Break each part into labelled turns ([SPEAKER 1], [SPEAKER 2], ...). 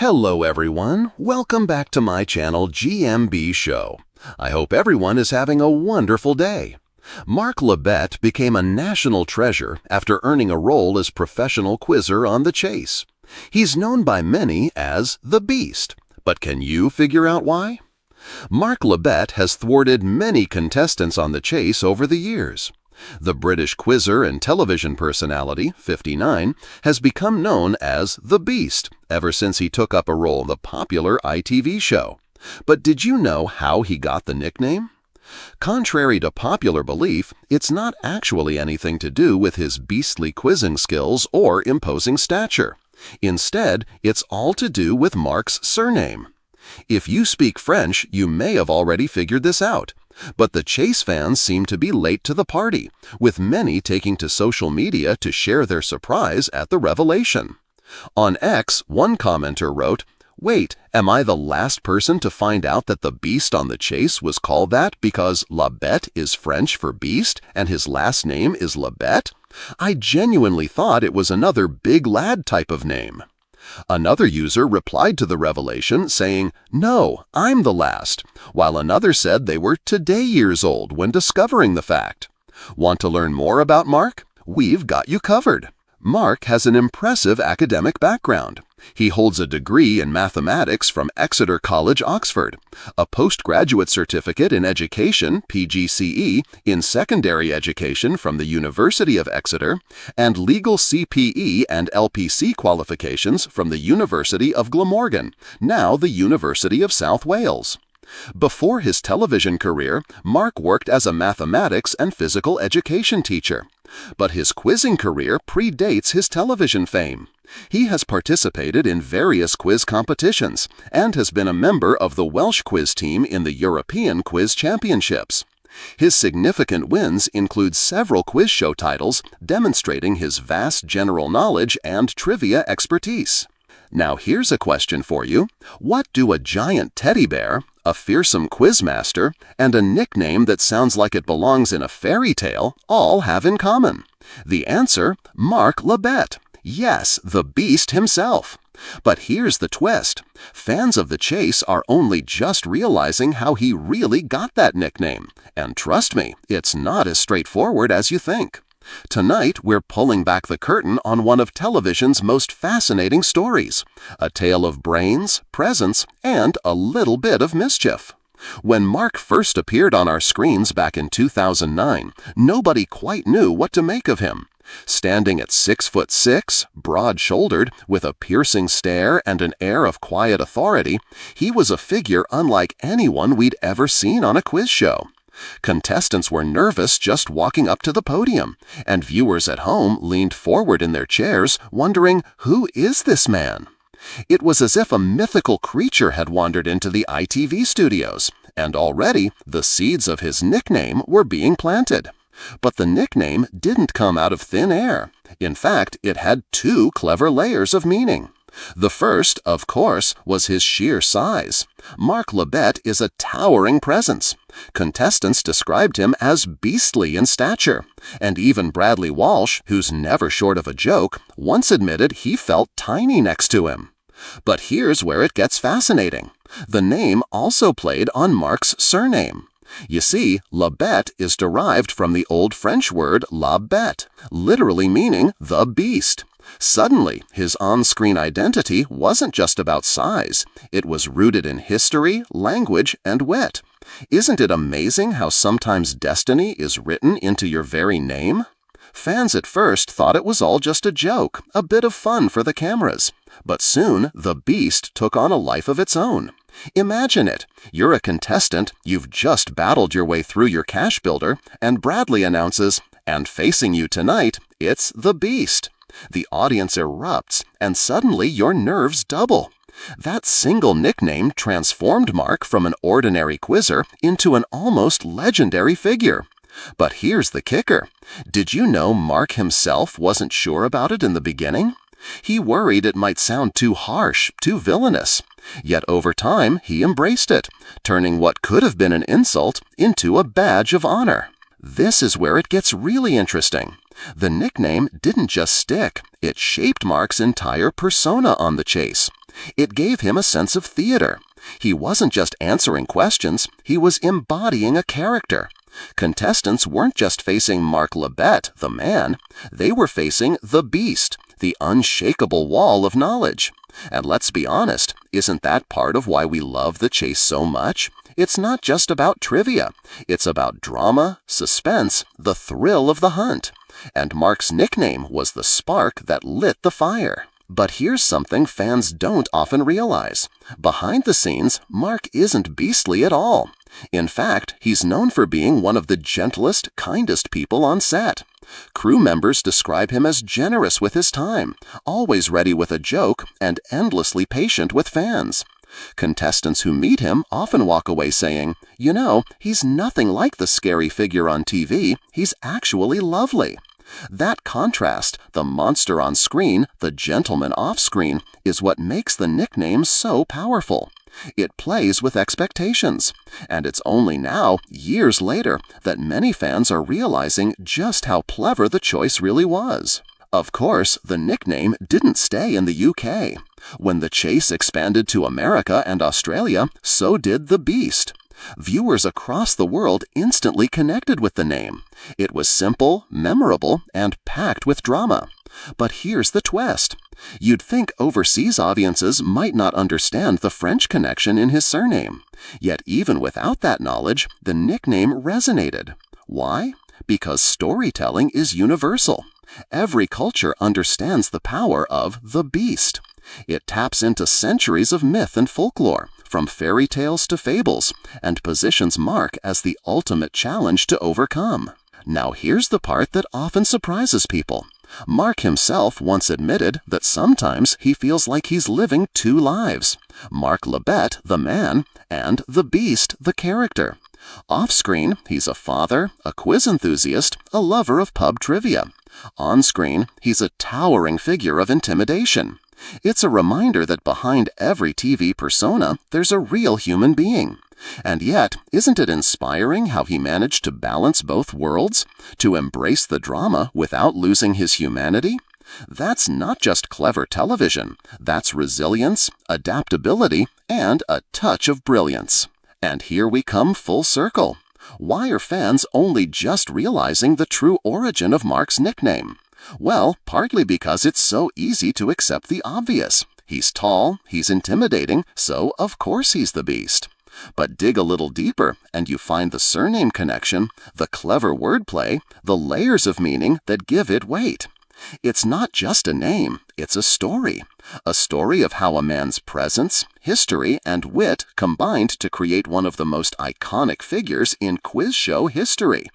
[SPEAKER 1] Hello everyone, welcome back to my channel GMB SHOW. I hope everyone is having a wonderful day. Mark Labbett became a national treasure after earning a role as professional quizzer on The Chase. He's known by many as the Beast, but can you figure out why? Mark Labbett has thwarted many contestants on The Chase over the years. The British quizzer and television personality, 59, has become known as the Beast ever since he took up a role in the popular ITV show. But did you know how he got the nickname? Contrary to popular belief, it's not actually anything to do with his beastly quizzing skills or imposing stature. Instead, it's all to do with Mark's surname. If you speak French, you may have already figured this out. But the Chase fans seem to be late to the party, with many taking to social media to share their surprise at the revelation. On X, one commenter wrote, "Wait, am I the last person to find out that the Beast on The Chase was called that because Labbett is French for beast and his last name is Labbett? I genuinely thought it was another big lad type of name." Another user replied to the revelation saying, "No, I'm the last," while another said they were today years old when discovering the fact. Want to learn more about Mark? We've got you covered. Mark has an impressive academic background. He holds a degree in mathematics from Exeter College, Oxford, a postgraduate certificate in education, PGCE, in secondary education from the University of Exeter, and legal CPE and LPC qualifications from the University of Glamorgan, now the University of South Wales. Before his television career, Mark worked as a mathematics and physical education teacher. But his quizzing career predates his television fame. He has participated in various quiz competitions and has been a member of the Welsh quiz team in the European Quiz Championships. His significant wins include several quiz show titles demonstrating his vast general knowledge and trivia expertise. Now here's a question for you. What do a giant teddy bear, a fearsome quizmaster, and a nickname that sounds like it belongs in a fairy tale all have in common? The answer, Mark Labbett. Yes, the Beast himself. But here's the twist. Fans of The Chase are only just realizing how he really got that nickname. And trust me, it's not as straightforward as you think. Tonight, we're pulling back the curtain on one of television's most fascinating stories, a tale of brains, presence, and a little bit of mischief. When Mark first appeared on our screens back in 2009, nobody quite knew what to make of him. Standing at 6'6", broad-shouldered, with a piercing stare and an air of quiet authority, he was a figure unlike anyone we'd ever seen on a quiz show. Contestants were nervous just walking up to the podium, and viewers at home leaned forward in their chairs, wondering, who is this man? It was as if a mythical creature had wandered into the ITV studios, and already the seeds of his nickname were being planted. But the nickname didn't come out of thin air. In fact, it had two clever layers of meaning. The first, of course, was his sheer size. Mark Labbett is a towering presence. Contestants described him as beastly in stature, and even Bradley Walsh, who's never short of a joke, once admitted he felt tiny next to him. But here's where it gets fascinating. The name also played on Mark's surname. You see, Labbett is derived from the Old French word la bête, literally meaning the beast. Suddenly, his on-screen identity wasn't just about size. It was rooted in history, language, and wit. Isn't it amazing how sometimes destiny is written into your very name? Fans at first thought it was all just a joke, a bit of fun for the cameras. But soon, the Beast took on a life of its own. Imagine it. You're a contestant, you've just battled your way through your cash builder, and Bradley announces, "And facing you tonight, it's the Beast." The audience erupts, and suddenly your nerves double. That single nickname transformed Mark from an ordinary quizzer into an almost legendary figure. But here's the kicker. Did you know Mark himself wasn't sure about it in the beginning? He worried it might sound too harsh, too villainous. Yet over time, he embraced it, turning what could have been an insult into a badge of honor. This is where it gets really interesting. The nickname didn't just stick, it shaped Mark's entire persona on The Chase. It gave him a sense of theater. He wasn't just answering questions, he was embodying a character. Contestants weren't just facing Mark Labbett, the man, they were facing the beast, the unshakable wall of knowledge. And let's be honest, isn't that part of why we love the chase so much? It's not just about trivia. It's about drama, suspense, the thrill of the hunt. And Mark's nickname was the spark that lit the fire. But here's something fans don't often realize. Behind the scenes, Mark isn't beastly at all. In fact, he's known for being one of the gentlest, kindest people on set. Crew members describe him as generous with his time, always ready with a joke, and endlessly patient with fans. Contestants who meet him often walk away saying, "You know, he's nothing like the scary figure on TV, he's actually lovely." That contrast, the monster on screen, the gentleman off screen, is what makes the nickname so powerful. It plays with expectations. And it's only now, years later, that many fans are realizing just how clever the choice really was. Of course, the nickname didn't stay in the UK. When the chase expanded to America and Australia, so did the Beast. Viewers across the world instantly connected with the name. It was simple, memorable, and packed with drama. But here's the twist. You'd think overseas audiences might not understand the French connection in his surname. Yet even without that knowledge, the nickname resonated. Why? Because storytelling is universal. Every culture understands the power of the beast. It taps into centuries of myth and folklore, from fairy tales to fables, and positions Mark as the ultimate challenge to overcome. Now here's the part that often surprises people. Mark himself once admitted that sometimes he feels like he's living two lives. Mark Labbett, the man, and the Beast, the character. Off-screen, he's a father, a quiz enthusiast, a lover of pub trivia. On-screen, he's a towering figure of intimidation. It's a reminder that behind every TV persona, there's a real human being. And yet, isn't it inspiring how he managed to balance both worlds? To embrace the drama without losing his humanity? That's not just clever television. That's resilience, adaptability, and a touch of brilliance. And here we come full circle. Why are fans only just realizing the true origin of Mark's nickname? Well, partly because it's so easy to accept the obvious. He's tall, he's intimidating, so of course he's the Beast. But dig a little deeper, and you find the surname connection, the clever wordplay, the layers of meaning that give it weight. It's not just a name, it's a story. A story of how a man's presence, history, and wit combined to create one of the most iconic figures in quiz show history.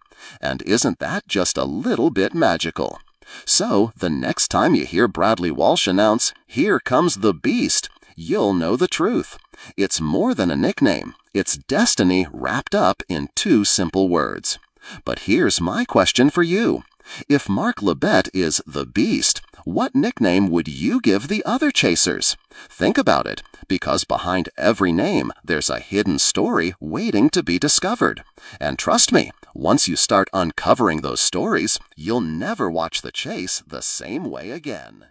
[SPEAKER 1] And isn't that just a little bit magical? So, the next time you hear Bradley Walsh announce, "Here comes the Beast," you'll know the truth. It's more than a nickname. It's destiny wrapped up in two simple words. But here's my question for you. If Mark Labbett is the Beast, what nickname would you give the other chasers? Think about it, because behind every name, there's a hidden story waiting to be discovered. And trust me, once you start uncovering those stories, you'll never watch the chase the same way again.